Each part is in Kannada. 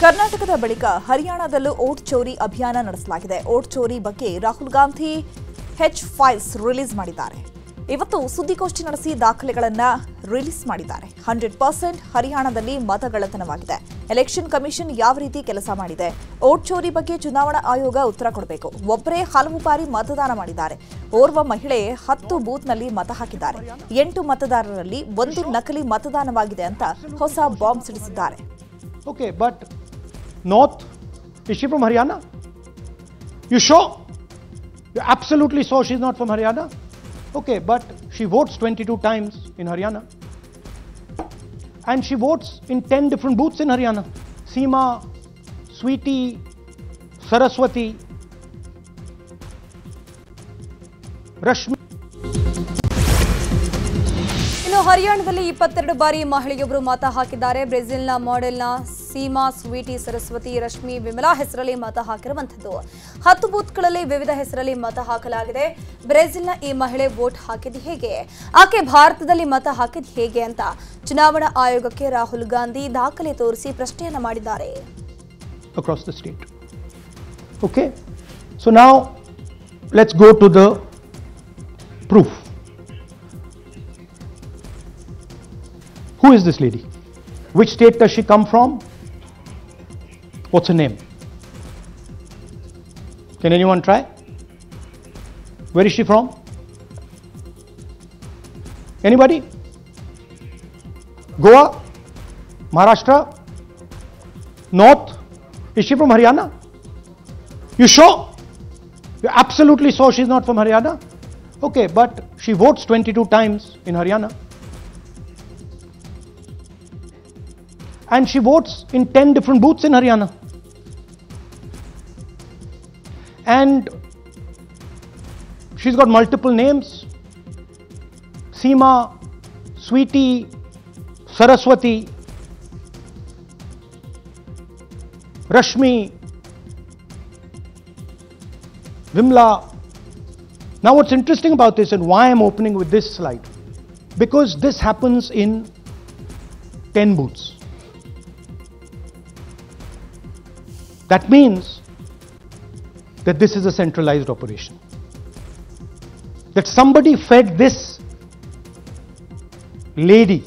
ಕರ್ನಾಟಕದ ಬಳಿಕ ಹರಿಯಾಣದಲ್ಲೂ ಓಟ್ ಚೋರಿ ಅಭಿಯಾನ ನಡೆಸಲಾಗಿದೆ. ಓಟ್ ಚೋರಿ ಬಗ್ಗೆ ರಾಹುಲ್ ಗಾಂಧಿ ಹೆಚ್ ಫೈಲ್ಸ್ ರಿಲೀಸ್ ಮಾಡಿದ್ದಾರೆ. ಇವತ್ತು ಸುದ್ದಿಗೋಷ್ಠಿ ನಡೆಸಿ ದಾಖಲೆಗಳನ್ನು ರಿಲೀಸ್ ಮಾಡಿದ್ದಾರೆ. 100% ಹರಿಯಾಣದಲ್ಲಿ ಮತಗಳ್ಳತನವಾಗಿದೆ. ಎಲೆಕ್ಷನ್ ಕಮಿಷನ್ ಯಾವ ರೀತಿ ಕೆಲಸ ಮಾಡಿದೆ, ಓಟ್ ಚೋರಿ ಬಗ್ಗೆ ಚುನಾವಣಾ ಆಯೋಗ ಉತ್ತರ ಕೊಡಬೇಕು. ಒಬ್ಬರೇ ಹಲವು ಬಾರಿ ಮತದಾನ ಮಾಡಿದ್ದಾರೆ. ಓರ್ವ ಮಹಿಳೆ 10 ಬೂತ್ನಲ್ಲಿ ಮತ ಹಾಕಿದ್ದಾರೆ. 8 ಮತದಾರರಲ್ಲಿ 1 ನಕಲಿ ಮತದಾನವಾಗಿದೆ ಅಂತ ಹೊಸ bomb ಸಿಡಿಸಿದ್ದಾರೆ. Okay, but North, is she from Haryana? You sure? You absolutely sure she's not from Haryana? Okay, but she votes 22 times in Haryana. And she votes in 10 different booths in Haryana. Seema, Sweetie, Saraswati, Rashmi. ಇನ್ನು ಹರಿಯಾಣದಲ್ಲಿ 22 ಬಾರಿ ಮಹಿಳೆಯೊಬ್ಬರು ಮತ ಹಾಕಿದ್ದಾರೆ. ಬ್ರೆಜಿಲ್ನ ಮಾಡೆಲ್ನ ಸೀಮಾ, ಸ್ವೀಟಿ, ಸರಸ್ವತಿ, ರಶ್ಮಿ, ವಿಮಲಾ ಹೆಸರಲ್ಲಿ ಮತ ಹಾಕಿರುವಂಥದ್ದು. 10 ಬೂತ್ಗಳಲ್ಲಿ ವಿವಿಧ ಹೆಸರಲ್ಲಿ ಮತ ಹಾಕಲಾಗಿದೆ. ಬ್ರೆಜಿಲ್ನ ಈ ಮಹಿಳೆ ವೋಟ್ ಹಾಕಿದ್ದು ಹೇಗೆ, ಆಕೆ ಭಾರತದಲ್ಲಿ ಮತ ಹಾಕಿದ್ದು ಹೇಗೆ ಅಂತ ಚುನಾವಣಾ ಆಯೋಗಕ್ಕೆ ರಾಹುಲ್ ಗಾಂಧಿ ದಾಖಲೆ ತೋರಿಸಿ ಪ್ರಶ್ನೆಯನ್ನ ಮಾಡಿದ್ದಾರೆ. Across the state. Okay, so now let's go to the proof. Who is this lady? Which state does she come from? What's her name? Can anyone try? Where is she from? Anybody? Goa? Maharashtra? North? Is she from Haryana? You sure? You're absolutely sure she's not from Haryana? Okay, but she votes 22 times in Haryana. And she votes in 10 different booths in Haryana. And she's got multiple names: Seema, Sweetie, Saraswati, Rashmi, Vimla. Now what's interesting about this, and why I'm opening with this slide, because this happens in 10 booths. That means that this is a centralized operation. That somebody fed this lady.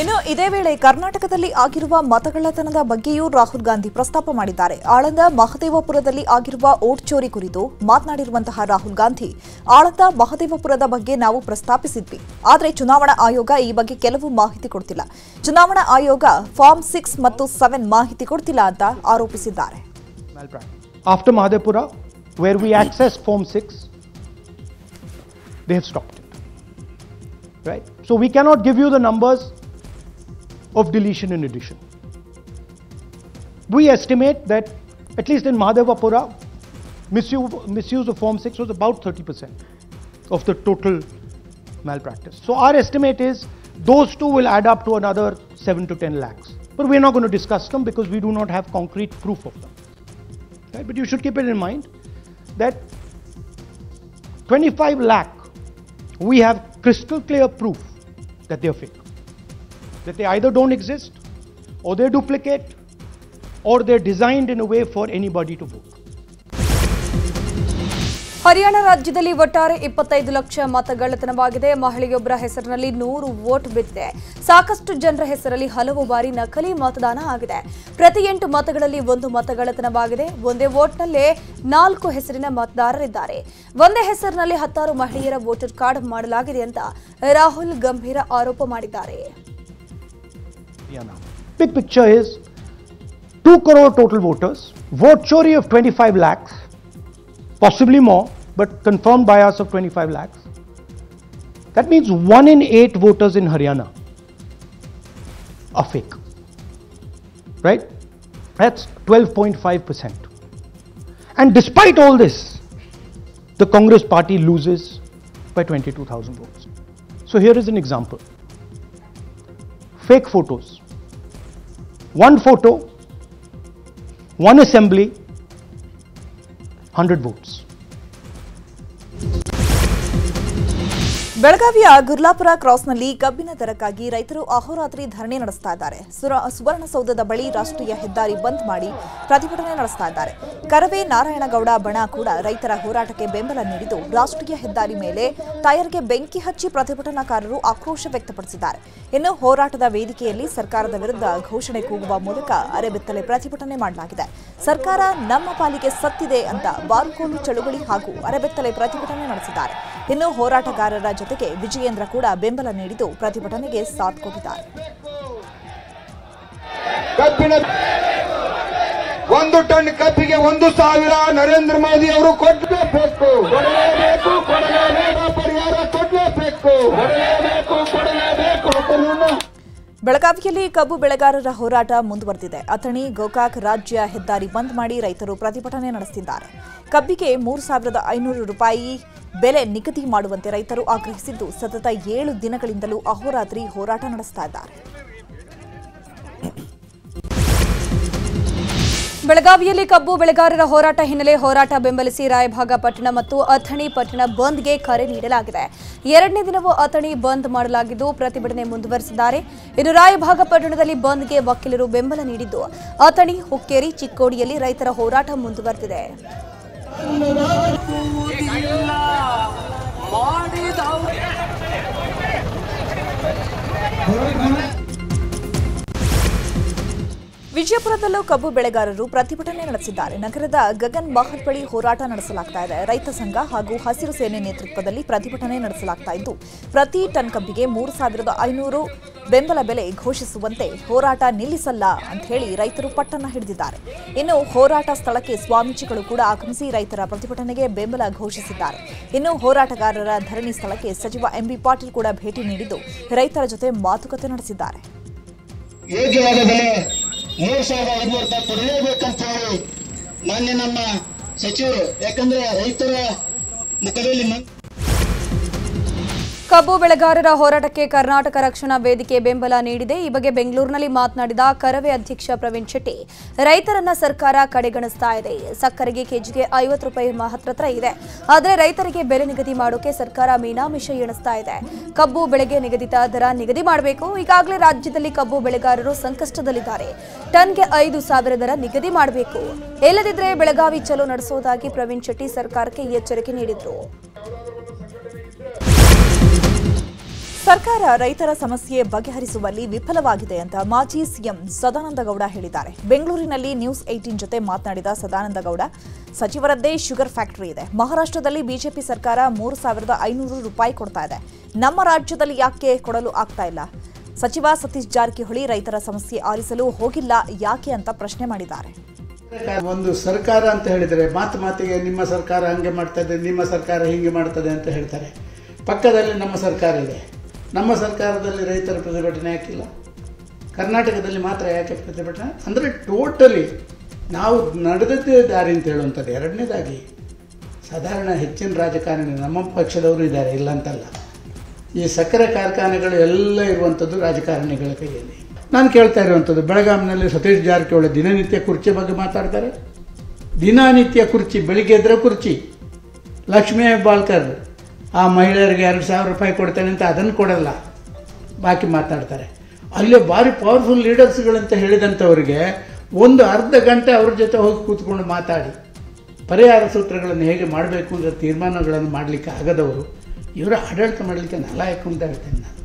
ಇನ್ನು ಇದೇ ವೇಳೆ ಕರ್ನಾಟಕದಲ್ಲಿ ಆಗಿರುವ ಮತಗಳ್ಳತನದ ಬಗ್ಗೆಯೂ ರಾಹುಲ್ ಗಾಂಧಿ ಪ್ರಸ್ತಾಪ ಮಾಡಿದ್ದಾರೆ. ಆಳಂದ ಮಹದೇವಪುರದಲ್ಲಿ ಆಗಿರುವ ಓಟ್ ಚೋರಿ ಕುರಿತು ಮಾತನಾಡಿರುವಂತಹ ರಾಹುಲ್ ಗಾಂಧಿ, ಆಳಂದ ಮಹದೇವಪುರದ ಬಗ್ಗೆ ನಾವು ಪ್ರಸ್ತಾಪಿಸಿದ್ವಿ, ಆದರೆ ಚುನಾವಣಾ ಆಯೋಗ ಈ ಬಗ್ಗೆ ಕೆಲವು ಮಾಹಿತಿ ಕೊಡ್ತಿಲ್ಲ. ಚುನಾವಣಾ ಆಯೋಗ ಫಾರ್ಮ್ 6 ಮತ್ತು 7 ಮಾಹಿತಿ ಕೊಡ್ತಿಲ್ಲ ಅಂತ ಆರೋಪಿಸಿದ್ದಾರೆ. After Mahadevpura, where we access Form 6, they have stopped it. Right? So we cannot give you the numbers of deletion and addition. We estimate that at least in Mahadevapura, misuse of Form 6 was about 30% of the total malpractice. So our estimate is those two will add up to another 7 to 10 lakhs. But we're not going to discuss them because we do not have concrete proof of them. Right? But you should keep it in mind that 25 lakh, we have crystal clear proof that they are fake. That they either don't exist, or they're duplicate, or they're designed in a way for anybody to vote. Haryana ರಾಜ್ಯದಲ್ಲಿ ಒಟ್ಟಾರೆ 25 ಲಕ್ಷ ಮತಗಳ್ಳತನವಾಗಿದೆ. ಮಹಿಳೆಯೊಬ್ಬರ ಹೆಸರಿನಲ್ಲಿ 100 ವೋಟ್ ಬಿದ್ದಿದೆ. ಸಾಕಷ್ಟು ಜನರ ಹೆಸರಲ್ಲಿ ಹಲವು ಬಾರಿ ನಕಲಿ ಮತದಾನ ಆಗಿದೆ. ಪ್ರತಿ 8 ಮತಗಳಲ್ಲಿ 1 ಮತಗಳ್ಳತನವಾಗಿದೆ. ಒಂದೇ ವೋಟ್ನಲ್ಲೇ 4 ಹೆಸರಿನ ಮತದಾರರಿದ್ದಾರೆ. ಒಂದೇ ಹೆಸರಿನಲ್ಲಿ 16 ಮಹಿಳೆಯರ ವೋಟರ್ ಕಾರ್ಡ್ ಮಾಡಲಾಗಿದೆ ಅಂತ ರಾಹುಲ್ ಗಂಭೀರ ಆರೋಪ ಮಾಡಿದ್ದಾರೆ. Big picture is 2 crore total voters, vote chori of 25 lakhs, possibly more, but confirmed by us of 25 lakhs. That means 1 in 8 voters in Haryana are fake. Right? That's 12.5%. And despite all this, the Congress party loses by 22,000 votes. So here is an example. Fake photos. 1 photo, 1 assembly, 100 votes. ಬೆಳಗಾವಿಯ ಗುರ್ಲಾಪುರ ಕ್ರಾಸ್ನಲ್ಲಿ ಕಬ್ಬಿನ ದರಕ್ಕಾಗಿ ರೈತರು ಅಹೋರಾತ್ರಿ ಧರಣಿ ನಡೆಸ್ತಾ ಇದ್ದಾರೆ. ಸುವರ್ಣಸೌಧದ ಬಳಿ ರಾಷ್ಟ್ರೀಯ ಹೆದ್ದಾರಿ ಬಂದ್ ಮಾಡಿ ಪ್ರತಿಭಟನೆ ನಡೆಸ್ತಾ ಇದ್ದಾರೆ. ಕರವೇ ನಾರಾಯಣಗೌಡ ಬಣ ಕೂಡ ರೈತರ ಹೋರಾಟಕ್ಕೆ ಬೆಂಬಲ ನೀಡಿದ್ದು ರಾಷ್ಟ್ರೀಯ ಹೆದ್ದಾರಿ ಮೇಲೆ ಟೈರ್ಗೆ ಬೆಂಕಿ ಹಚ್ಚಿ ಪ್ರತಿಭಟನಾಕಾರರು ಆಕ್ರೋಶ ವ್ಯಕ್ತಪಡಿಸಿದ್ದಾರೆ. ಇನ್ನು ಹೋರಾಟದ ವೇದಿಕೆಯಲ್ಲಿ ಸರ್ಕಾರದ ವಿರುದ್ಧ ಘೋಷಣೆ ಕೂಗುವ ಮೂಲಕ ಅರೆಬೆತ್ತಲೆ ಪ್ರತಿಭಟನೆ ಮಾಡಲಾಗಿದೆ. ಸರ್ಕಾರ ನಮ್ಮ ಪಾಲಿಗೆ ಸತ್ತಿದೆ ಅಂತ ಬಾರುಕೋಲು ಚಳುವಳಿ ಹಾಗೂ ಅರೆಬೆತ್ತಲೆ ಪ್ರತಿಭಟನೆ ನಡೆಸಿದ್ದಾರೆ. ಇನ್ನು ಹೋರಾಟಗಾರರ ಜೊತೆಗೆ ವಿಜಯೇಂದ್ರ ಕೂಡ ಬೆಂಬಲ ನೀಡಿದ್ದು ಪ್ರತಿಭಟನೆಗೆ ಸಾಥ್ ಕೊಟ್ಟಿದ್ದಾರೆ. ಒಂದು ಟನ್ ಕಬ್ಬಿಗೆ 1,000 ನರೇಂದ್ರ ಮೋದಿ ಅವರು ಕೊಡಲೇಬೇಕು, ಪರಿಹಾರ ಕೊಡಲೇಬೇಕು. ಬೆಳಗಾವಿಯಲ್ಲಿ ಕಬ್ಬು ಬೆಳೆಗಾರರ ಹೋರಾಟ ಮುಂದುವರೆದಿದೆ. ಅಥಣಿ ಗೋಕಾಕ್ ರಾಜ್ಯ ಹೆದ್ದಾರಿ ಬಂದ್ ಮಾಡಿ ರೈತರು ಪ್ರತಿಭಟನೆ ನಡೆಸಿದ್ದಾರೆ. ಕಬ್ಬಿಗೆ 3,500 ರೂಪಾಯಿ ಬೆಲೆ ನಿಗದಿ ಮಾಡುವಂತೆ ರೈತರು ಆಗ್ರಹಿಸಿದ್ದು ಸತತ 7 ದಿನಗಳಿಂದಲೂ ಅಹೋರಾತ್ರಿ ಹೋರಾಟ ನಡೆಸ್ತಾ ಇದ್ದಾರೆ. ಬೆಳಗಾವಿಯಲ್ಲಿ ಕಬ್ಬು ಬೆಳೆಗಾರರ ಹೋರಾಟ ಹಿನ್ನೆಲೆ ಹೋರಾಟ ಬೆಂಬಲಿಸಿ ರಾಯಭಾಗ ಪಟ್ಟಣ ಮತ್ತು ಅಥಣಿ ಪಟ್ಟಣ ಬಂದ್ಗೆ ಕರೆ ನೀಡಲಾಗಿದೆ. 2ನೇ ದಿನವೂ ಅಥಣಿ ಬಂದ್ ಮಾಡಲಾಗಿದ್ದು ಪ್ರತಿಭಟನೆ ಮುಂದುವರೆಸಿದ್ದಾರೆ. ಇನ್ನು ರಾಯಭಾಗ ಪಟ್ಟಣದಲ್ಲಿ ಬಂದ್ಗೆ ವಕೀಲರು ಬೆಂಬಲ ನೀಡಿದ್ದು ಅಥಣಿ, ಹುಕ್ಕೇರಿ, ಚಿಕ್ಕೋಡಿಯಲ್ಲಿ ರೈತರ ಹೋರಾಟ ಮುಂದುವರೆದಿದೆ. ವಿಜಯಪುರದಲ್ಲೂ ಕಬ್ಬು ಬೆಳೆಗಾರರು ಪ್ರತಿಭಟನೆ ನಡೆಸಿದ್ದಾರೆ. ನಗರದ ಗಗನ್ ಮಹಲ್ ಬಳಿ ಹೋರಾಟ ನಡೆಸಲಾಗ್ತಾ ಇದೆ. ರೈತ ಸಂಘ ಹಾಗೂ ಹಸಿರು ಸೇನೆ ನೇತೃತ್ವದಲ್ಲಿ ಪ್ರತಿಭಟನೆ ನಡೆಸಲಾಗ್ತಾ ಇದ್ದು ಪ್ರತಿ ಟನ್ ಕಬ್ಬಿಗೆ 3,500 ಬೆಂಬಲ ಬೆಲೆ ಘೋಷಿಸುವಂತೆ ಹೋರಾಟ ನಿಲ್ಲಿಸಲ್ಲ ಅಂತ ಹೇಳಿ ರೈತರು ಪಟ್ಟನ್ನ ಹಿಡಿದಿದ್ದಾರೆ. ಇನ್ನು ಹೋರಾಟ ಸ್ಥಳಕ್ಕೆ ಸ್ವಾಮೀಜಿಗಳು ಕೂಡ ಆಗಮಿಸಿ ರೈತರ ಪ್ರತಿಭಟನೆಗೆ ಬೆಂಬಲ ಘೋಷಿಸಿದ್ದಾರೆ. ಇನ್ನು ಹೋರಾಟಗಾರರ ಧರಣಿ ಸ್ಥಳಕ್ಕೆ ಸಚಿವ ಎಂಬಿ ಪಾಟೀಲ್ ಕೂಡ ಭೇಟಿ ನೀಡಿದ್ದು ರೈತರ ಜೊತೆ ಮಾತುಕತೆ ನಡೆಸಿದ್ದಾರೆ. 3,500 ರೂಪಾಯಿ ಕೊಡಲೇಬೇಕಂತ ಹೇಳಿ ಮಾನ್ಯ ನಮ್ಮ ಸಚಿವರು, ಯಾಕಂದ್ರೆ ರೈತರ ಮುಖದಲ್ಲಿ ಕಬ್ಬು ಬೆಳೆಗಾರರ ಹೋರಾಟಕ್ಕೆ ಕರ್ನಾಟಕ ರಕ್ಷಣಾ ವೇದಿಕೆ ಬೆಂಬಲ ನೀಡಿದೆ. ಈ ಬಗ್ಗೆ ಬೆಂಗಳೂರಿನಲ್ಲಿ ಮಾತನಾಡಿದ ಕರವೇ ಅಧ್ಯಕ್ಷ ಪ್ರವೀಣ್ ಶೆಟ್ಟಿ, ರೈತರನ್ನ ಸರ್ಕಾರ ಕಡೆಗಣಿಸ್ತಾ ಇದೆ. ಸಕ್ಕರೆಗೆ ಕೆಜಿಗೆ 50 ರೂಪಾಯಿ ಹತ್ರ ಇದೆ. ಆದರೆ ರೈತರಿಗೆ ಬೆಲೆ ನಿಗದಿ ಮಾಡೋಕೆ ಸರ್ಕಾರ ಮೀನಾಮಿಷ ಎಣಿಸ್ತಾ ಇದೆ. ಕಬ್ಬು ಬೆಳೆಗೆ ನಿಗದಿತ ದರ ನಿಗದಿ ಮಾಡಬೇಕು. ಈಗಾಗಲೇ ರಾಜ್ಯದಲ್ಲಿ ಕಬ್ಬು ಬೆಳೆಗಾರರು ಸಂಕಷ್ಟದಲ್ಲಿದ್ದಾರೆ. ಟನ್ಗೆ 5,000 ದರ ನಿಗದಿ ಮಾಡಬೇಕು. ಇಲ್ಲದಿದ್ದರೆ ಬೆಳಗಾವಿ ಚಲೋ ನಡೆಸೋದಾಗಿ ಪ್ರವೀಣ್ ಶೆಟ್ಟಿ ಸರ್ಕಾರಕ್ಕೆ ಎಚ್ಚರಿಕೆ ನೀಡಿದರು. ಸರ್ಕಾರ ರೈತರ ಸಮಸ್ಯೆ ಬಗೆಹರಿಸುವಲ್ಲಿ ವಿಫಲವಾಗಿದೆ ಅಂತ ಮಾಜಿ ಸಿಎಂ ಸದಾನಂದಗೌಡ ಹೇಳಿದ್ದಾರೆ. ಬೆಂಗಳೂರಿನಲ್ಲಿ ನ್ಯೂಸ್ 18 ಜೊತೆ ಮಾತನಾಡಿದ ಸದಾನಂದಗೌಡ, ಸಚಿವರದ್ದೇ ಶುಗರ್ ಫ್ಯಾಕ್ಟರಿ ಇದೆ. ಮಹಾರಾಷ್ಟ್ರದಲ್ಲಿ ಬಿಜೆಪಿ ಸರ್ಕಾರ 3,500 ರೂಪಾಯಿ ಕೊಡ್ತಾ ಇದೆ. ನಮ್ಮ ರಾಜ್ಯದಲ್ಲಿ ಯಾಕೆ ಕೊಡಲು ಆಗ್ತಾ ಇಲ್ಲ? ಸಚಿವ ಸತೀಶ್ ಜಾರಕಿಹೊಳಿ ರೈತರ ಸಮಸ್ಯೆ ಆಲಿಸಲು ಹೋಗಿಲ್ಲ ಯಾಕೆ ಅಂತ ಪ್ರಶ್ನೆ ಮಾಡಿದ್ದಾರೆ. ಒಂದು ಸರ್ಕಾರ ಅಂತ ಹೇಳಿದರೆ ಮಾತಿಗೆ ನಿಮ್ಮ ಸರ್ಕಾರ ಹಂಗೆ ಮಾಡ್ತದೆ, ನಿಮ್ಮ ಸರ್ಕಾರ ಹೀಗೆ ಮಾಡ್ತದೆ ಅಂತ ಹೇಳ್ತಾರೆ. ಪಕ್ಕದಲ್ಲಿ ನಮ್ಮ ಸರ್ಕಾರ ಇದೆ. ನಮ್ಮ ಸರ್ಕಾರದಲ್ಲಿ ರೈತರ ಪ್ರತಿಭಟನೆ ಯಾಕಿಲ್ಲ? ಕರ್ನಾಟಕದಲ್ಲಿ ಮಾತ್ರ ಯಾಕೆ ಪ್ರತಿಭಟನೆ? ಅಂದರೆ ಟೋಟಲಿ ನಾವು ನಡೆದದ್ದೇ ದಾರಿ ಅಂತ ಹೇಳುವಂಥದ್ದು. ಎರಡನೇದಾಗಿ ಸಾಧಾರಣ ಹೆಚ್ಚಿನ ರಾಜಕಾರಣಿ ನಮ್ಮ ಪಕ್ಷದವರು ಇದ್ದಾರೆ, ಇಲ್ಲ ಅಂತಲ್ಲ. ಈ ಸಕ್ಕರೆ ಕಾರ್ಖಾನೆಗಳು ಎಲ್ಲ ಇರುವಂಥದ್ದು ರಾಜಕಾರಣಿಗಳ ಕೈಯಲ್ಲಿ. ನಾನು ಕೇಳ್ತಾ ಇರುವಂಥದ್ದು, ಬೆಳಗಾವಿನಲ್ಲಿ ಸತೀಶ್ ಜಾರಕಿಹೊಳಿ ದಿನನಿತ್ಯ ಕುರ್ಚಿ ಬಗ್ಗೆ ಮಾತಾಡ್ತಾರೆ. ದಿನನಿತ್ಯ ಕುರ್ಚಿ, ಬೆಳಿಗ್ಗೆ ಎದ್ರೆ ಕುರ್ಚಿ. ಲಕ್ಷ್ಮೀ ಹೆಬ್ಬಾಳ್ಕರ್ ಆ ಮಹಿಳೆಯರಿಗೆ 2,000 ರೂಪಾಯಿ ಕೊಡ್ತೇನೆ ಅಂತ ಅದನ್ನು ಕೊಡಲ್ಲ, ಬಾಕಿ ಮಾತನಾಡ್ತಾರೆ. ಅಲ್ಲೇ ಭಾರಿ ಪವರ್ಫುಲ್ ಲೀಡರ್ಸ್ಗಳಂತ ಹೇಳಿದಂಥವ್ರಿಗೆ ಒಂದು ಅರ್ಧ ಗಂಟೆ ಅವ್ರ ಜೊತೆ ಹೋಗಿ ಕೂತ್ಕೊಂಡು ಮಾತಾಡಿ ಪರಿಹಾರ ಸೂತ್ರಗಳನ್ನು ಹೇಗೆ ಮಾಡಬೇಕು ಅಂತ ತೀರ್ಮಾನಗಳನ್ನು ಮಾಡಲಿಕ್ಕೆ ಆಗದವರು ಇವರ ಆಡಳಿತ ಮಾಡಲಿಕ್ಕೆ ನಾಲಾಯಕ ಅಂತ ಹೇಳ್ತೇನೆ ನಾನು.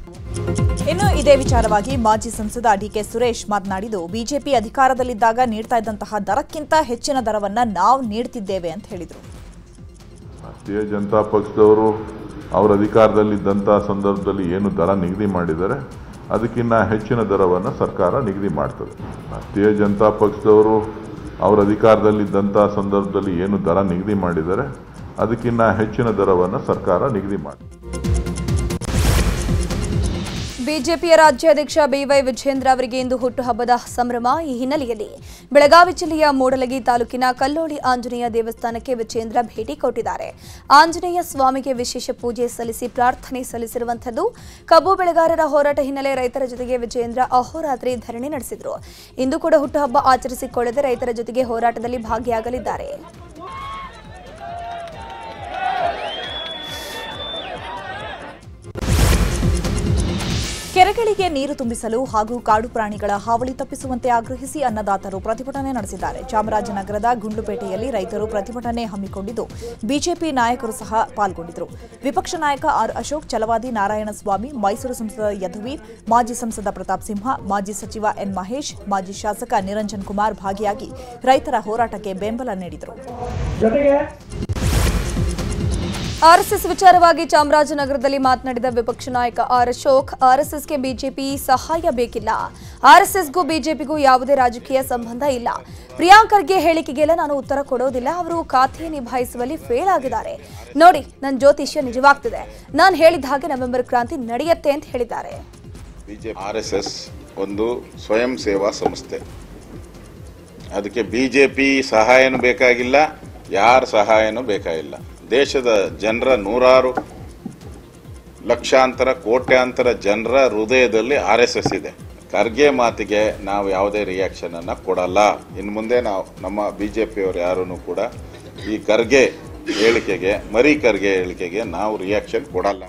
ಇನ್ನು ಇದೇ ವಿಚಾರವಾಗಿ ಮಾಜಿ ಸಂಸದ ಡಿಕೆ ಸುರೇಶ್ ಮಾತನಾಡಿದ್ದು, ಬಿಜೆಪಿ ಅಧಿಕಾರದಲ್ಲಿದ್ದಾಗ ನೀಡ್ತಾ ಇದ್ದಂತಹ ದರಕ್ಕಿಂತ ಹೆಚ್ಚಿನ ದರವನ್ನ ನಾವು ನೀಡ್ತಿದ್ದೇವೆ ಅಂತ ಹೇಳಿದರು. ರಾಷ್ಟ್ರೀಯ ಜನತಾ ಪಕ್ಷದವರು ಅವರ ಅಧಿಕಾರದಲ್ಲಿದ್ದಂಥ ಸಂದರ್ಭದಲ್ಲಿ ಏನು ದರ ನಿಗದಿ ಮಾಡಿದ್ದಾರೆ ಅದಕ್ಕಿಂತ ಹೆಚ್ಚಿನ ದರವನ್ನು ಸರ್ಕಾರ ನಿಗದಿ ಮಾಡ್ತದೆ. ರಾಷ್ಟ್ರೀಯ ಜನತಾ ಪಕ್ಷದವರು ಅವರ ಅಧಿಕಾರದಲ್ಲಿದ್ದಂಥ ಸಂದರ್ಭದಲ್ಲಿ ಏನು ದರ ನಿಗದಿ ಮಾಡಿದ್ದಾರೆ ಅದಕ್ಕಿಂತ ಹೆಚ್ಚಿನ ದರವನ್ನು ಸರ್ಕಾರ ನಿಗದಿ ಮಾಡ್ತದೆ. ಬಿಜೆಪಿಯ ರಾಜ್ಯಾಧ್ಯಕ್ಷ ಬಿವೈ ವಿಜಯೇಂದ್ರ ಅವರಿಗೆ ಇಂದು ಹುಟ್ಟುಹಬ್ಬದ ಸಂಭ್ರಮ. ಈ ಹಿನ್ನೆಲೆಯಲ್ಲಿ ಬೆಳಗಾವಿ ಜಿಲ್ಲೆಯ ಮೂಡಲಗಿ ತಾಲೂಕಿನ ಕಲ್ಲೋಳಿ ಆಂಜನೇಯ ದೇವಸ್ಥಾನಕ್ಕೆ ವಿಜಯೇಂದ್ರ ಭೇಟಿ ಕೊಟ್ಟಿದ್ದಾರೆ. ಆಂಜನೇಯ ಸ್ವಾಮಿಗೆ ವಿಶೇಷ ಪೂಜೆ ಸಲ್ಲಿಸಿ ಪ್ರಾರ್ಥನೆ ಸಲ್ಲಿಸಿರುವಂಥದ್ದು. ಕಬ್ಬು ಬೆಳೆಗಾರರ ಹೋರಾಟ ಹಿನ್ನೆಲೆ ರೈತರ ಜೊತೆಗೆ ವಿಜಯೇಂದ್ರ ಅಹೋರಾತ್ರಿ ಧರಣಿ ನಡೆಸಿದರು. ಇಂದು ಕೂಡ ಹುಟ್ಟುಹಬ್ಬ ಆಚರಿಸಿಕೊಳ್ಳದೆ ರೈತರ ಜೊತೆಗೆ ಹೋರಾಟದಲ್ಲಿ ಭಾಗಿಯಾಗಲಿದ್ದಾರೆ. ಕೆರೆಗಳಿಗೆ ನೀರು ತುಂಬಿಸಲು ಹಾಗೂ ಕಾಡು ಪ್ರಾಣಿಗಳ ಹಾವಳಿ ತಪ್ಪಿಸುವಂತೆ ಆಗ್ರಹಿಸಿ ಅನ್ನದಾತರು ಪ್ರತಿಭಟನೆ ನಡೆಸಿದ್ದಾರೆ. ಚಾಮರಾಜನಗರದ ಗುಂಡ್ಲುಪೇಟೆಯಲ್ಲಿ ರೈತರು ಪ್ರತಿಭಟನೆ ಹಮ್ಮಿಕೊಂಡಿದ್ದು ಬಿಜೆಪಿ ನಾಯಕರು ಸಹ ಪಾಲ್ಗೊಂಡಿದ್ದರು. ವಿಪಕ್ಷ ನಾಯಕ ಆರ್ ಅಶೋಕ್, ಛಲವಾದಿ ನಾರಾಯಣಸ್ವಾಮಿ, ಮೈಸೂರು ಸಂಸದ ಯದುವೀರ್, ಮಾಜಿ ಸಂಸದ ಪ್ರತಾಪ್ ಸಿಂಹ, ಮಾಜಿ ಸಚಿವ ಎನ್ ಮಹೇಶ್, ಮಾಜಿ ಶಾಸಕ ನಿರಂಜನ್ ಕುಮಾರ್ ಭಾಗಿಯಾಗಿ ರೈತರ ಹೋರಾಟಕ್ಕೆ ಬೆಂಬಲ ನೀಡಿದರು. ಆರ್ಎಸ್ಎಸ್ ವಿಚಾರವಾಗಿ ಚಾಮರಾಜನಗರದಲ್ಲಿ ಮಾತನಾಡಿದ ವಿಪಕ್ಷ ನಾಯಕ ಆರ್ ಅಶೋಕ್, ಆರ್ಎಸ್ಎಸ್ಗೆ ಬಿಜೆಪಿ ಸಹಾಯ ಬೇಕಿಲ್ಲ. ಆರ್ಎಸ್ಎಸ್ಗೂ ಬಿಜೆಪಿಗೂ ಯಾವುದೇ ರಾಜಕೀಯ ಸಂಬಂಧ ಇಲ್ಲ. ಪ್ರಿಯಾಂಕ್ ಖರ್ಗೆ ಹೇಳಿಕೆಗೆಲ್ಲ ನಾನು ಉತ್ತರ ಕೊಡೋದಿಲ್ಲ. ಅವರು ಖಾತೆ ನಿಭಾಯಿಸುವಲ್ಲಿ ಫೇಲ್ ಆಗಿದ್ದಾರೆ. ನೋಡಿ, ನನ್ನ ಜ್ಯೋತಿಷ್ಯ ನಿಜವಾಗ್ತಿದೆ. ನಾನು ಹೇಳಿದ ಹಾಗೆ ನವೆಂಬರ್ ಕ್ರಾಂತಿ ನಡೆಯುತ್ತೆ ಅಂತ ಹೇಳಿದ್ದಾರೆ. ಆರ್ಎಸ್ಎಸ್ ಒಂದು ಸ್ವಯಂ ಸೇವಾ ಸಂಸ್ಥೆ. ಅದಕ್ಕೆ ಬಿಜೆಪಿ ಸಹಾಯನೂ ಬೇಕಾಗಿಲ್ಲ, ಯಾರ ಸಹಾಯನೂ ಬೇಕಾಗಿಲ್ಲ. ದೇಶದ ಜನರ ನೂರಾರು ಲಕ್ಷಾಂತರ ಕೋಟ್ಯಾಂತರ ಜನರ ಹೃದಯದಲ್ಲಿ ಆರ್ಎಸ್ಎಸ್ ಇದೆ. ಖರ್ಗೆ ಮಾತಿಗೆ ನಾವು ಯಾವುದೇ ರಿಯಾಕ್ಷನ್ ಅನ್ನ ಕೊಡಲ್ಲ. ಇನ್ನು ಮುಂದೆ ನಾವು ನಮ್ಮ ಬಿಜೆಪಿಯವರು ಯಾರೂ ಕೂಡ ಈ ಖರ್ಗೆ ಹೇಳಿಕೆಗೆ, ಮರಿ ಖರ್ಗೆ ಹೇಳಿಕೆಗೆ ನಾವು ರಿಯಾಕ್ಷನ್ ಕೊಡಲ್ಲ.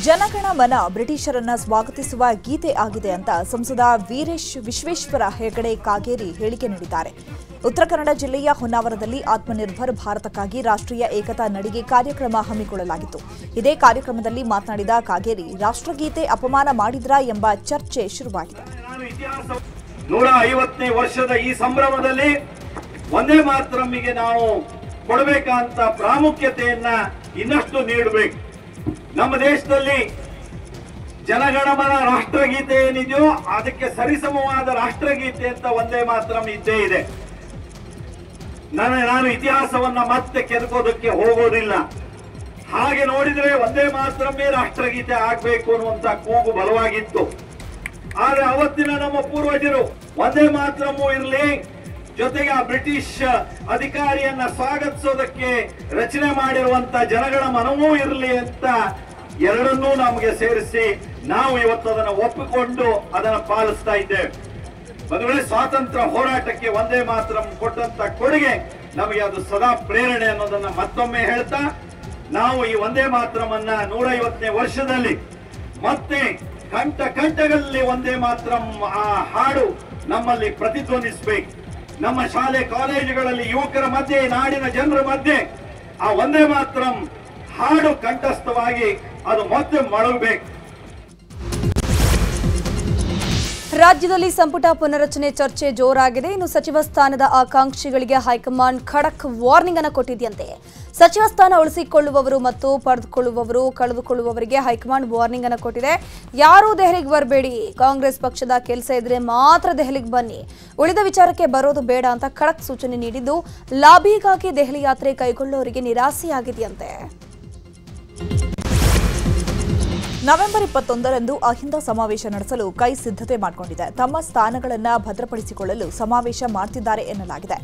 ಜನಗಣ ಮನ ಬ್ರಿಟಿಷರನ್ನ ಸ್ವಾಗತಿಸುವ ಗೀತೆ ಆಗಿದೆ ಅಂತ ಸಂಸದ ವಿಶ್ವೇಶ್ವರ ಹೆಗಡೆ ಕಾಗೇರಿ ಹೇಳಿಕೆ ನೀಡಿದ್ದಾರೆ. ಉತ್ತರ ಕನ್ನಡ ಜಿಲ್ಲೆಯ ಹೊನ್ನಾವರದಲ್ಲಿ ಆತ್ಮನಿರ್ಭರ್ ಭಾರತಕ್ಕಾಗಿ ರಾಷ್ಟ್ರೀಯ ಏಕತಾ ನಡಿಗೆ ಕಾರ್ಯಕ್ರಮ ಹಮ್ಮಿಕೊಳ್ಳಲಾಗಿತ್ತು. ಇದೇ ಕಾರ್ಯಕ್ರಮದಲ್ಲಿ ಮಾತನಾಡಿದ ಕಾಗೇರಿ, ರಾಷ್ಟ್ರಗೀತೆ ಅಪಮಾನ ಮಾಡಿದ್ರಾ ಎಂಬ ಚರ್ಚೆ ಶುರುವಾಗಿದೆ. 150ನೇ ವರ್ಷದ ಈ ಸಂಭ್ರಮದಲ್ಲಿ ಒಂದೇ ಮಾತರಮ್ಮಿಗೆ ನಾವು ಕೊಡಬೇಕಂತ ಪ್ರಾಮುಖ್ಯತೆಯನ್ನ ಇನ್ನಷ್ಟು ನೀಡಬೇಕು. ನಮ್ಮ ದೇಶದಲ್ಲಿ ಜನಗಣಮನ ರಾಷ್ಟ್ರಗೀತೆ ಏನಿದೆಯೋ ಅದಕ್ಕೆ ಸರಿಸಮವಾದ ರಾಷ್ಟ್ರಗೀತೆ ಅಂತ ಒಂದೇ ಮಾತರಂ ಇದ್ದೇ ಇದೆ. ನಾನು ಇತಿಹಾಸವನ್ನ ಮತ್ತೆ ಕೆದಕೋದಕ್ಕೆ ಹೋಗೋದಿಲ್ಲ. ಹಾಗೆ ನೋಡಿದ್ರೆ ಒಂದೇ ಮಾತರಮ್ಮೇ ರಾಷ್ಟ್ರಗೀತೆ ಆಗ್ಬೇಕು ಅನ್ನುವಂತ ಕೂಗು ಬಲವಾಗಿತ್ತು. ಆದ್ರೆ ಅವತ್ತಿನ ನಮ್ಮ ಪೂರ್ವಜರು ಒಂದೇ ಮಾತರಮ್ಮೂ ಇರಲಿ, ಜೊತೆಗೆ ಆ ಬ್ರಿಟಿಷ್ ಅಧಿಕಾರಿಯನ್ನ ಸ್ವಾಗತಿಸೋದಕ್ಕೆ ರಚನೆ ಮಾಡಿರುವಂತ ಜನಗಳ ಮನವೂ ಇರಲಿ ಅಂತ ಎರಡನ್ನೂ ನಮಗೆ ಸೇರಿಸಿ ನಾವು ಇವತ್ತು ಅದನ್ನು ಒಪ್ಪಿಕೊಂಡು ಅದನ್ನು ಪಾಲಿಸ್ತಾ ಇದ್ದೇವೆ. ಒಂದು ವೇಳೆ ಸ್ವಾತಂತ್ರ್ಯ ಹೋರಾಟಕ್ಕೆ ಒಂದೇ ಮಾತರಂ ಕೊಟ್ಟಂತ ಕೊಡುಗೆ ನಮಗೆ ಅದು ಸದಾ ಪ್ರೇರಣೆ ಅನ್ನೋದನ್ನ ಮತ್ತೊಮ್ಮೆ ಹೇಳ್ತಾ, ನಾವು ಈ ಒಂದೇ ಮಾತರಮನ್ನ 150ನೇ ವರ್ಷದಲ್ಲಿ ಮತ್ತೆ ಕಂಠಗಳಲ್ಲಿ ಒಂದೇ ಮಾತರಂ ಆ ಹಾಡು ನಮ್ಮಲ್ಲಿ ಪ್ರತಿಧ್ವನಿಸಬೇಕು. ನಮ್ಮ ಶಾಲೆ ಕಾಲೇಜುಗಳಲ್ಲಿ ಯುವಕರ ಮಧ್ಯೆ, ನಾಡಿನ ಜನರ ಮಧ್ಯೆ ಆ ಒಂದೇ ಮಾತರಂ ಹಾಡು ಕಂಠಸ್ಥವಾಗಿ ಅದು ಮತ್ತೆ ಮೊಳಗಬೇಕು. ರಾಜ್ಯದಲ್ಲಿ ಸಂಪುಟ ಪುನರಚನೆ ಚರ್ಚೆ ಜೋರಾಗಿದೆ. ಇನ್ನು ಸಚಿವ ಸ್ಥಾನದ ಆಕಾಂಕ್ಷಿಗಳಿಗೆ ಹೈಕಮಾಂಡ್ ಖಡಕ್ ವಾರ್ನಿಂಗ್ ಅನ್ನು ಕೊಟ್ಟಿದೆಯಂತೆ. ಸಚಿವ ಸ್ಥಾನ ಉಳಿಸಿಕೊಳ್ಳುವವರು ಮತ್ತು ಪಡೆದುಕೊಳ್ಳುವವರು ಕಳೆದುಕೊಳ್ಳುವವರಿಗೆ ಹೈಕಮಾಂಡ್ ವಾರ್ನಿಂಗ್ ಅನ್ನು ಕೊಟ್ಟಿದೆ. ಯಾರೂ ದೆಹಲಿಗೆ ಬರಬೇಡಿ, ಕಾಂಗ್ರೆಸ್ ಪಕ್ಷದ ಕೆಲಸ ಇದ್ರೆ ಮಾತ್ರ ದೆಹಲಿಗೆ ಬನ್ನಿ, ಉಳಿದ ವಿಚಾರಕ್ಕೆ ಬರೋದು ಬೇಡ ಅಂತ ಖಡಕ್ ಸೂಚನೆ ನೀಡಿದ್ದು, ಲಾಬಿಗಾಗಿ ದೆಹಲಿ ಯಾತ್ರೆ ಕೈಗೊಳ್ಳುವವರಿಗೆ ನಿರಾಸೆಯಾಗಿದೆಯಂತೆ. ನವೆಂಬರ್ 21ರಂದು ಅಹಿಂದ ಸಮಾವೇಶ ನಡೆಸಲು ಕೈ ಸಿದ್ಧತೆ ಮಾಡಿಕೊಂಡಿದೆ. ತಮ್ಮ ಸ್ಥಾನಗಳನ್ನು ಭದ್ರಪಡಿಸಿಕೊಳ್ಳಲು ಸಮಾವೇಶ ಮಾಡ್ತಿದ್ದಾರೆ ಎನ್ನಲಾಗಿದೆ.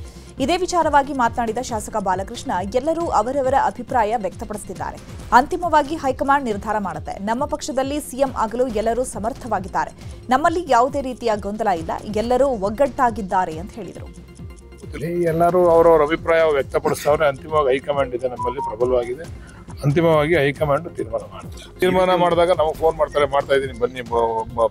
ಇದೇ ವಿಚಾರವಾಗಿ ಮಾತನಾಡಿದ ಶಾಸಕ ಬಾಲಕೃಷ್ಣ, ಎಲ್ಲರೂ ಅವರವರ ಅಭಿಪ್ರಾಯ ವ್ಯಕ್ತಪಡಿಸುತ್ತಿದ್ದಾರೆ. ಅಂತಿಮವಾಗಿ ಹೈಕಮಾಂಡ್ ನಿರ್ಧಾರ ಮಾಡುತ್ತೆ. ನಮ್ಮ ಪಕ್ಷದಲ್ಲಿ ಸಿಎಂ ಆಗಲು ಎಲ್ಲರೂ ಸಮರ್ಥವಾಗಿದ್ದಾರೆ. ನಮ್ಮಲ್ಲಿ ಯಾವುದೇ ರೀತಿಯ ಗೊಂದಲ ಇಲ್ಲ, ಎಲ್ಲರೂ ಒಗ್ಗಟ್ಟಾಗಿದ್ದಾರೆ ಅಂತ ಹೇಳಿದರು. ಎಲ್ಲರೂ ಅವರವರ ಅಭಿಪ್ರಾಯ ವ್ಯಕ್ತಪಡಿಸ್ತಾರೆ. ಅಂತಿಮವಾಗಿ ಹೈಕಮಾಂಡ್ ಇದೆ, ನಮ್ಮಲ್ಲಿ ಪ್ರಬಲವಾಗಿದೆ. ಅಂತಿಮವಾಗಿ ಹೈಕಮಾಂಡ್ ತೀರ್ಮಾನ ಮಾಡಿದಾಗ ನಮಗೆ ಫೋನ್ ಮಾಡ್ತಾರೆ, ಮಾಡ್ತಾ ಇದ್ದೀನಿ ಬನ್ನಿ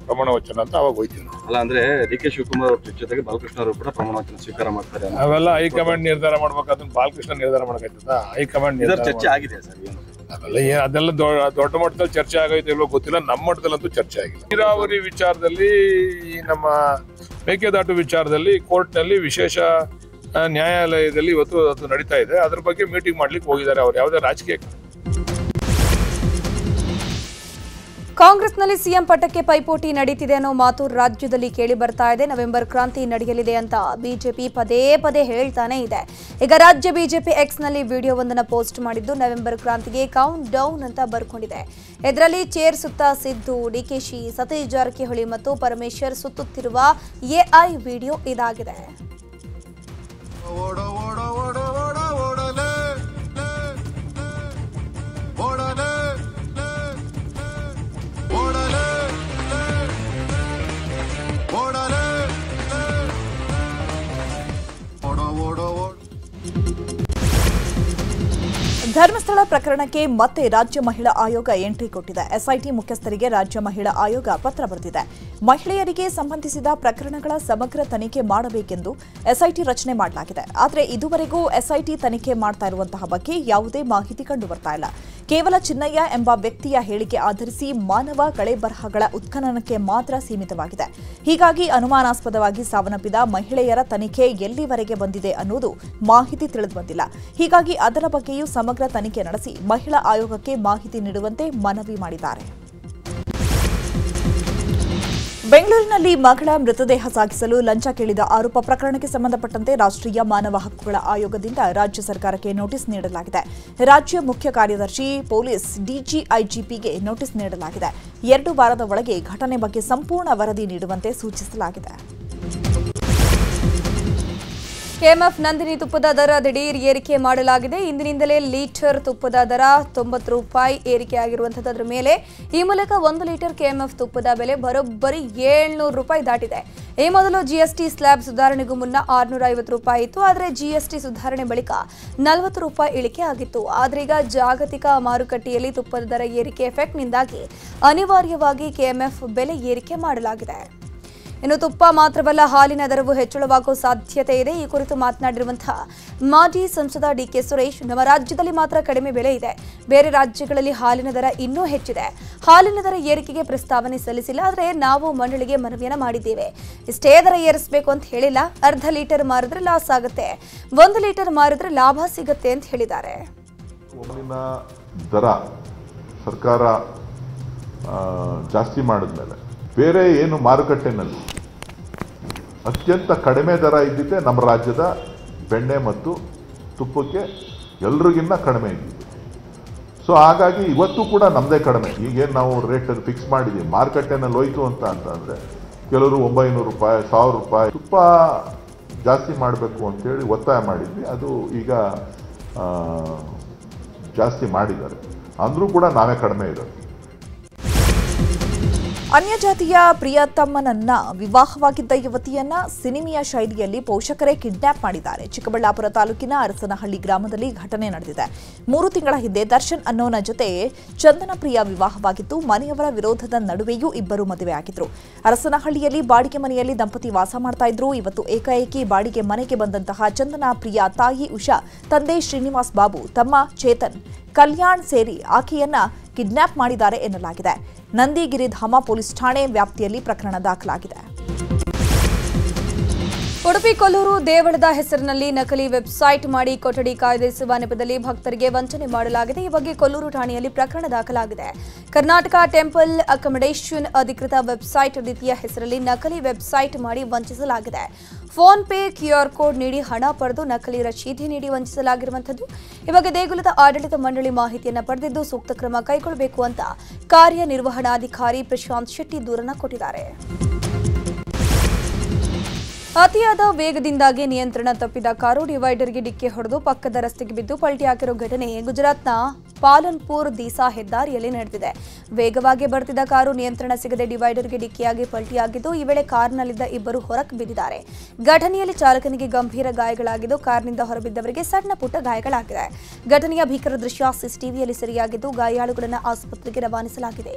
ಪ್ರಮಾಣ ವಚನ ಅಂತ ಅವಾಗ ಹೋಗ್ತೀವಿ. ಅಲ್ಲ ಅಂದ್ರೆ ಡಿ.ಕೆ. ಶಿವಕುಮಾರ್ ಅವ್ರ ಜೊತೆಗೆ ಬಾಲಕೃಷ್ಣ ಅವರು ಕೂಡ ಪ್ರಮಾಣ ವಚನ ಸ್ವೀಕಾರ ಮಾಡ್ತಾರೆ. ಅವೆಲ್ಲ ಹೈಕಮಾಂಡ್ ನಿರ್ಧಾರ ಮಾಡ್ಬೇಕಾದ್ರೆ ಬಾಲಕೃಷ್ಣ ನಿರ್ಧಾರ ಮಾಡಕತ್ತದ ಹೈಕಮಾಂಡ್ ಚರ್ಚೆ ಆಗಿದೆ ಸರ್. ಅದೆಲ್ಲ ದೊಡ್ಡ ಮಟ್ಟದಲ್ಲಿ ಚರ್ಚೆ ಆಗೈತೆ ಇಲ್ವೋ ಗೊತ್ತಿಲ್ಲ. ನಮ್ಮ ಮಟ್ಟದಲ್ಲಂತೂ ಚರ್ಚೆ ಆಗಿದೆ. ನೀರಾವರಿ ವಿಚಾರದಲ್ಲಿ, ನಮ್ಮ ಮೇಕೆದಾಟು ವಿಚಾರದಲ್ಲಿ ಕೋರ್ಟ್ನಲ್ಲಿ ವಿಶೇಷ ನ್ಯಾಯಾಲಯದಲ್ಲಿ ಇವತ್ತು ಅದು ನಡೀತಾ ಇದೆ. ಅದ್ರ ಬಗ್ಗೆ ಮೀಟಿಂಗ್ ಮಾಡ್ಲಿಕ್ಕೆ ಹೋಗಿದ್ದಾರೆ. ಅವ್ರು ಯಾವುದೇ ರಾಜಕೀಯ ಕಾಂಗ್ರೆಸ್ನಲ್ಲಿ ಸಿಎಂ ಪಟ್ಟಕ್ಕೆ ಪೈಪೋಟಿ ನಡೀತಿದೆ ಅನ್ನೋ ಮಾತು ರಾಜ್ಯದಲ್ಲಿ ಕೇಳಿ ಬರ್ತಾ ಇದೆ. ನವೆಂಬರ್ ಕ್ರಾಂತಿ ನಡೆಯಲಿದೆ ಅಂತ ಬಿಜೆಪಿ ಪದೇ ಪದೇ ಹೇಳ್ತಾನೆ ಇದೆ. ಈಗ ರಾಜ್ಯ ಬಿಜೆಪಿ ಎಕ್ಸ್ನಲ್ಲಿ ವಿಡಿಯೋವೊಂದನ್ನು ಪೋಸ್ಟ್ ಮಾಡಿದ್ದು ನವೆಂಬರ್ ಕ್ರಾಂತಿಗೆ ಕೌಂಟ್ ಡೌನ್ ಅಂತ ಬರ್ಕೊಂಡಿದೆ. ಇದರಲ್ಲಿ ಚೇರ್ ಸುತ್ತ ಸಿದ್ದು, ಡಿಕೆಶಿ, ಸತೀಶ್ ಜಾರಕಿಹೊಳಿ ಮತ್ತು ಪರಮೇಶ್ವರ್ ಸುತ್ತುತ್ತಿರುವ ಎಐ ವಿಡಿಯೋ ಇದಾಗಿದೆ. ಧರ್ಮಸ್ಥಳ ಪ್ರಕರಣಕ್ಕೆ ಮತ್ತೆ ರಾಜ್ಯ ಮಹಿಳಾ ಆಯೋಗ ಎಂಟ್ರಿ ಕೊಟ್ಟಿದೆ. ಎಸ್ಐಟಿ ಮುಖ್ಯಸ್ಥರಿಗೆ ರಾಜ್ಯ ಮಹಿಳಾ ಆಯೋಗ ಪತ್ರ ಬರೆದಿದೆ. ಮಹಿಳೆಯರಿಗೆ ಸಂಬಂಧಿಸಿದ ಪ್ರಕರಣಗಳ ಸಮಗ್ರ ತನಿಖೆ ಮಾಡಬೇಕೆಂದು ಎಸ್ಐಟಿ ರಚನೆ ಮಾಡಲಾಗಿದೆ. ಆದರೆ ಇದುವರೆಗೂ ಎಸ್ಐಟಿ ತನಿಖೆ ಮಾಡ್ತಾ ಇರುವಂತಹ ಬಗ್ಗೆ ಯಾವುದೇ ಮಾಹಿತಿ ಕಂಡು ಬರ್ತಾ ಇಲ್ಲ. ಕೇವಲ ಚಿನ್ನಯ್ಯ ಎಂಬ ವ್ಯಕ್ತಿಯ ಹೇಳಿಕೆ ಆಧರಿಸಿ ಮಾನವ ಕಳೆಬರಹಗಳ ಉತ್ಖನನಕ್ಕೆ ಮಾತ್ರ ಸೀಮಿತವಾಗಿದೆ. ಹೀಗಾಗಿ ಅನುಮಾನಾಸ್ಪದವಾಗಿ ಸಾವನ್ನಪ್ಪಿದ ಮಹಿಳೆಯರ ತನಿಖೆ ಎಲ್ಲಿವರೆಗೆ ಬಂದಿದೆ ಅನ್ನೋದು ಮಾಹಿತಿ ತಿಳಿದುಬಂದಿಲ್ಲ. ಹೀಗಾಗಿ ಅದರ ಬಗ್ಗೆಯೂ ಸಮಗ್ರ ತನಿಖೆ ನಡೆಸಿ ಮಹಿಳಾ ಆಯೋಗಕ್ಕೆ ಮಾಹಿತಿ ನೀಡುವಂತೆ ಮನವಿ ಮಾಡಿದ್ದಾರೆ. ಬೆಂಗಳೂರಿನಲ್ಲಿ ಮಗಳ ಮೃತದೇಹ ಸಾಗಿಸಲು ಲಂಚ ಕೇಳಿದ ಆರೋಪ ಪ್ರಕರಣಕ್ಕೆ ಸಂಬಂಧಪಟ್ಟಂತೆ ರಾಷ್ಟ್ರೀಯ ಮಾನವ ಹಕ್ಕುಗಳ ಆಯೋಗದಿಂದ ರಾಜ್ಯ ಸರ್ಕಾರಕ್ಕೆ ನೋಟಿಸ್ ನೀಡಲಾಗಿದೆ. ರಾಜ್ಯ ಮುಖ್ಯ ಕಾರ್ಯದರ್ಶಿ ಪೊಲೀಸ್ ಡಿಜಿಐಜಿಪಿಗೆ ನೋಟಿಸ್ ನೀಡಲಾಗಿದೆ. 2 ವಾರದ ಒಳಗೆ ಘಟನೆ ಬಗ್ಗೆ ಸಂಪೂರ್ಣ ವರದಿ ನೀಡುವಂತೆ ಸೂಚಿಸಲಾಗಿದೆ. ಕೆಎಂಎಫ್ ನಂದಿನಿ ತುಪ್ಪದ ದರ ದಿಢೀರ್ ಏರಿಕೆ ಮಾಡಲಾಗಿದೆ. ಇಂದಿನಿಂದಲೇ ಲೀಟರ್ ತುಪ್ಪದ ದರ 90 ರೂಪಾಯಿ ಏರಿಕೆಯಾಗಿರುವಂಥದ್ದು. ಅದರ ಮೇಲೆ ಈ ಮೂಲಕ 1 ಲೀಟರ್ ಕೆಎಂಎಫ್ ತುಪ್ಪದ ಬೆಲೆ ಬರೋಬ್ಬರಿ 700 ರೂಪಾಯಿ ದಾಟಿದೆ. ಈ ಮೊದಲು ಜಿಎಸ್ಟಿ ಸ್ಲ್ಯಾಬ್ ಸುಧಾರಣೆಗೂ ಮುನ್ನ 650 ರೂಪಾಯಿ ಇತ್ತು. ಆದರೆ ಜಿಎಸ್ಟಿ ಸುಧಾರಣೆ ಬಳಿಕ 40 ರೂಪಾಯಿ ಇಳಿಕೆ ಆಗಿತ್ತು. ಆದರೆ ಈಗ ಜಾಗತಿಕ ಮಾರುಕಟ್ಟೆಯಲ್ಲಿ ತುಪ್ಪದ ದರ ಏರಿಕೆ ಎಫೆಕ್ಟ್ನಿಂದಾಗಿ ಅನಿವಾರ್ಯವಾಗಿ ಕೆಎಂಎಫ್ ಬೆಲೆ ಏರಿಕೆ ಮಾಡಲಾಗಿದೆ. ಇನ್ನು ತುಪ್ಪ ಮಾತ್ರವಲ್ಲ, ಹಾಲಿನ ದರವು ಹೆಚ್ಚಳವಾಗುವ ಸಾಧ್ಯತೆ ಇದೆ. ಈ ಕುರಿತು ಮಾತನಾಡಿರುವಂತಹ ಮಾಜಿ ಸಂಸದ ಡಿಕೆ ಸುರೇಶ್, ನಮ್ಮ ರಾಜ್ಯದಲ್ಲಿ ಮಾತ್ರ ಕಡಿಮೆ ಬೆಲೆ ಇದೆ, ಬೇರೆ ರಾಜ್ಯಗಳಲ್ಲಿ ಹಾಲಿನ ದರ ಇನ್ನೂ ಹೆಚ್ಚಿದೆ. ಹಾಲಿನ ದರ ಏರಿಕೆಗೆ ಪ್ರಸ್ತಾವನೆ ಸಲ್ಲಿಸಿಲ್ಲ, ಆದರೆ ನಾವು ಮಂಡಳಿಗೆ ಮನವಿಯನ್ನ ಮಾಡಿದ್ದೇವೆ. ಇಷ್ಟೇ ದರ ಏರಿಸಬೇಕು ಅಂತ ಹೇಳಿಲ್ಲ. ಅರ್ಧ ಲೀಟರ್ ಮಾರಿದ್ರೆ ಲಾಸ್ ಆಗುತ್ತೆ, 1 ಲೀಟರ್ ಮಾರಿದ್ರೆ ಲಾಭ ಸಿಗುತ್ತೆ ಅಂತ ಹೇಳಿದ್ದಾರೆ. ದರ ಸರ್ಕಾರ ಜಾಸ್ತಿ ಮಾಡಿದ್ಮೇಲೆ ಬೇರೆ ಏನು ಮಾರುಕಟ್ಟೆನಲ್ಲಿ ಅತ್ಯಂತ ಕಡಿಮೆ ದರ ಇದ್ದಿದ್ದೆ ನಮ್ಮ ರಾಜ್ಯದ ಬೆಣ್ಣೆ ಮತ್ತು ತುಪ್ಪಕ್ಕೆ ಎಲ್ರಿಗಿನ್ನ ಕಡಿಮೆ ಇದ್ದಿದೆ. ಸೊ ಹಾಗಾಗಿ ಇವತ್ತು ಕೂಡ ನಮ್ಮದೇ ಕಡಿಮೆ. ಈಗೇನು ನಾವು ರೇಟ್ ಫಿಕ್ಸ್ ಮಾಡಿದ್ದೀವಿ, ಮಾರುಕಟ್ಟೆನಲ್ಲಿ ಹೋಯ್ತು ಅಂತಂದರೆ ಕೆಲವರು 900 ರೂಪಾಯಿ, 1000 ರೂಪಾಯಿ ತುಪ್ಪ ಜಾಸ್ತಿ ಮಾಡಬೇಕು ಅಂತೇಳಿ ಒತ್ತಾಯ ಮಾಡಿದ್ವಿ. ಅದು ಈಗ ಜಾಸ್ತಿ ಮಾಡಿದ್ದಾರೆ. ಅಂದರೂ ಕೂಡ ನಾವೇ ಕಡಿಮೆ ಇರೋದು. ಅನ್ಯಜಾತಿಯ ಪ್ರಿಯತಮ್ಮನನ್ನ ವಿವಾಹವಾಗಿದ್ದ ಯುವತಿಯನ್ನ ಸಿನಿಮೆಯ ಶೈಲಿಯಲ್ಲಿ ಪೋಷಕರೇ ಕಿಡ್ನಾಪ್ ಮಾಡಿದ್ದಾರೆ. ಚಿಕ್ಕಬಳ್ಳಾಪುರ ತಾಲೂಕಿನ ಅರಸನಹಳ್ಳಿ ಗ್ರಾಮದಲ್ಲಿ ಘಟನೆ ನಡೆದಿದೆ. 3 ತಿಂಗಳ ಹಿಂದೆ ದರ್ಶನ್ ಅನ್ನೋನ ಜೊತೆ ಚಂದನ ಪ್ರಿಯ ವಿವಾಹವಾಗಿದ್ದು, ಮನೆಯವರ ವಿರೋಧದ ನಡುವೆಯೂ ಇಬ್ಬರು ಮದುವೆಯಾಗಿದ್ರು. ಅರಸನಹಳ್ಳಿಯಲ್ಲಿ ಬಾಡಿಗೆ ಮನೆಯಲ್ಲಿ ದಂಪತಿ ವಾಸ ಮಾಡ್ತಾ ಇದ್ರು. ಇವತ್ತು ಏಕಾಏಕಿ ಬಾಡಿಗೆ ಮನೆಗೆ ಬಂದಂತಹ ಚಂದನ ಪ್ರಿಯ ತಾಯಿ ಉಷಾ, ತಂದೆ ಶ್ರೀನಿವಾಸ್ ಬಾಬು, ತಮ್ಮ ಚೇತನ್, ಕಲ್ಯಾಣ್ ಸೇರಿ ಆಕೆಯನ್ನ ಕಿಡ್ನಾಪ್ ಮಾಡಿದ್ದಾರೆ ಎನ್ನಲಾಗಿದೆ. ನಂದಿಗಿರಿಧಾಮ ಪೊಲೀಸ್ ಠಾಣೆ ವ್ಯಾಪ್ತಿಯಲ್ಲಿ ಪ್ರಕರಣ ದಾಖಲಾಗಿದೆ. ಉಡುಪಿ ಕೊಲ್ಲೂರು ದೇವಳದ ಹೆಸರಿನಲ್ಲಿ ನಕಲಿ ವೆಬ್ಸೈಟ್ ಮಾಡಿ ಕೊಠಡಿ ಕಾಯ್ದಿರಿಸುವ ನೆಪದಲ್ಲಿ ಭಕ್ತರಿಗೆ ವಂಚನೆ ಮಾಡಲಾಗಿದೆ. ಈ ಬಗ್ಗೆ ಕೊಲ್ಲೂರು ಠಾಣೆಯಲ್ಲಿ ಪ್ರಕರಣ ದಾಖಲಾಗಿದೆ. ಕರ್ನಾಟಕ ಟೆಂಪಲ್ ಅಕಾಮಡೇಷನ್ ಅಧಿಕೃತ ವೆಬ್ಸೈಟ್ ರೀತಿಯ ಹೆಸರಲ್ಲಿ ನಕಲಿ ವೆಬ್ಸೈಟ್ ಮಾಡಿ ವಂಚಿಸಲಾಗಿದೆ. ಫೋನ್ ಪೇ, QR ಕೋಡ್ ನೀಡಿ ಹಣ ಪಡೆದು ನಕಲಿ ರಶೀದಿ ನೀಡಿ ವಂಚಿಸಲಾಗಿರುವಂಥದ್ದು. ಈ ಬಗ್ಗೆ ದೇಗುಲದ ಆಡಳಿತ ಮಂಡಳಿ ಮಾಹಿತಿಯನ್ನು ಪಡೆದಿದ್ದು ಸೂಕ್ತ ಕ್ರಮ ಕೈಗೊಳ್ಳಬೇಕು ಅಂತ ಕಾರ್ಯನಿರ್ವಹಣಾಧಿಕಾರಿ ಪ್ರಶಾಂತ್ ಶೆಟ್ಟಿ ದೂರನ್ನ ಕೊಟ್ಟಿದ್ದಾರೆ. ಅತಿಯಾದ ವೇಗದಿಂದಾಗಿ ನಿಯಂತ್ರಣ ತಪ್ಪಿದ ಕಾರು ಡಿವೈಡರ್ಗೆ ಡಿಕ್ಕಿ ಹೊಡೆದು ಪಕ್ಕದ ರಸ್ತೆಗೆ ಬಿದ್ದು ಪಲ್ಟಿ ಹಾಕಿರೋ ಘಟನೆ ಗುಜರಾತ್ನ ಪಾಲನ್ಪುರ್ ದೀಸಾ ಹೆದ್ದಾರಿಯಲ್ಲಿ ನಡೆದಿದೆ. ವೇಗವಾಗಿ ಬರ್ತಿದ್ದ ಕಾರು ನಿಯಂತ್ರಣ ಸಿಗದೆ ಡಿವೈಡರ್ಗೆ ಡಿಕ್ಕಿಯಾಗಿ ಪಲ್ಟಿಯಾಗಿದ್ದು, ಈ ವೇಳೆ ಕಾರ್ನಲ್ಲಿದ್ದ ಇಬ್ಬರು ಹೊರಕ್ಕೆ ಬಿದ್ದಿದ್ದಾರೆ. ಘಟನೆಯಲ್ಲಿ ಚಾಲಕನಿಗೆ ಗಂಭೀರ ಗಾಯಗಳಾಗಿದ್ದು, ಕಾರ್ನಿಂದ ಹೊರಬಿದ್ದವರಿಗೆ ಸಣ್ಣ ಪುಟ್ಟ ಗಾಯಗಳಾಗಿದೆ. ಘಟನೆಯ ಭೀಕರ ದೃಶ್ಯ ಸಿಸಿಟಿವಿಯಲ್ಲಿ ಸೆರೆಯಾಗಿದ್ದು, ಗಾಯಾಳುಗಳನ್ನು ಆಸ್ಪತ್ರೆಗೆ ರವಾನಿಸಲಾಗಿದೆ.